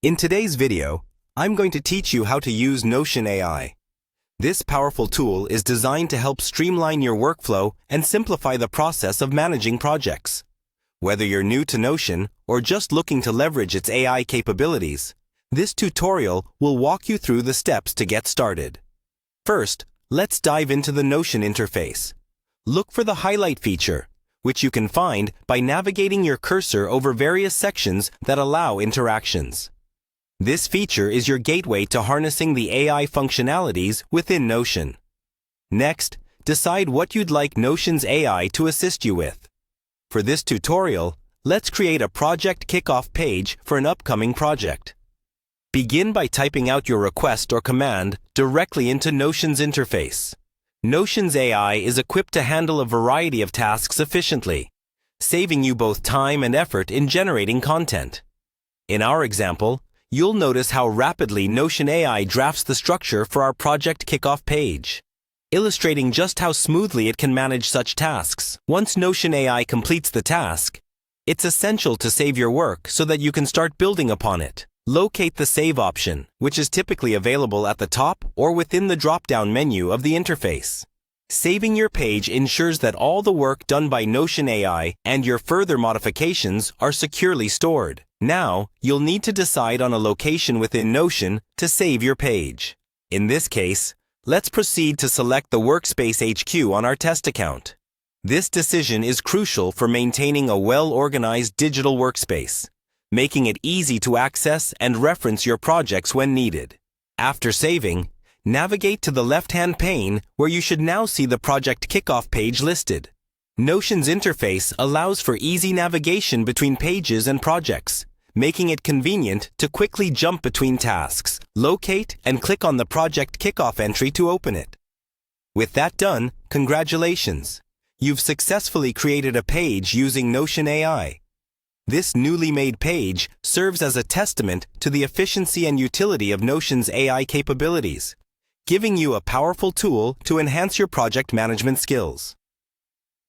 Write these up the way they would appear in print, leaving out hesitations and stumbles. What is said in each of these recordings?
In today's video, I'm going to teach you how to use Notion AI. This powerful tool is designed to help streamline your workflow and simplify the process of managing projects. Whether you're new to Notion or just looking to leverage its AI capabilities, this tutorial will walk you through the steps to get started. First, let's dive into the Notion interface. Look for the highlight feature, which you can find by navigating your cursor over various sections that allow interactions. This feature is your gateway to harnessing the AI functionalities within Notion. Next, decide what you'd like Notion's AI to assist you with. For this tutorial, let's create a project kickoff page for an upcoming project. Begin by typing out your request or command directly into Notion's interface. Notion's AI is equipped to handle a variety of tasks efficiently, saving you both time and effort in generating content. In our example, you'll notice how rapidly Notion AI drafts the structure for our project kickoff page, illustrating just how smoothly it can manage such tasks. Once Notion AI completes the task, it's essential to save your work so that you can start building upon it. Locate the Save option, which is typically available at the top or within the drop-down menu of the interface. Saving your page ensures that all the work done by Notion AI and your further modifications are securely stored. Now, you'll need to decide on a location within Notion to save your page. In this case, let's proceed to select the Workspace HQ on our test account. This decision is crucial for maintaining a well-organized digital workspace, making it easy to access and reference your projects when needed. After saving, navigate to the left-hand pane where you should now see the project kickoff page listed. Notion's interface allows for easy navigation between pages and projects, making it convenient to quickly jump between tasks, locate, and click on the project kickoff entry to open it. With that done, congratulations! You've successfully created a page using Notion AI. This newly made page serves as a testament to the efficiency and utility of Notion's AI capabilities, giving you a powerful tool to enhance your project management skills.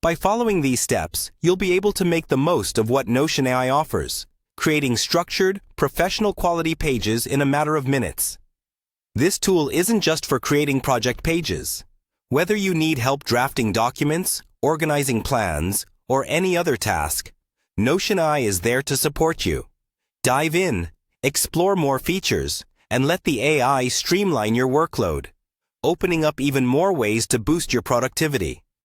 By following these steps, you'll be able to make the most of what Notion AI offers, creating structured, professional-quality pages in a matter of minutes. This tool isn't just for creating project pages. Whether you need help drafting documents, organizing plans, or any other task, Notion AI is there to support you. Dive in, explore more features, and let the AI streamline your workload, opening up even more ways to boost your productivity.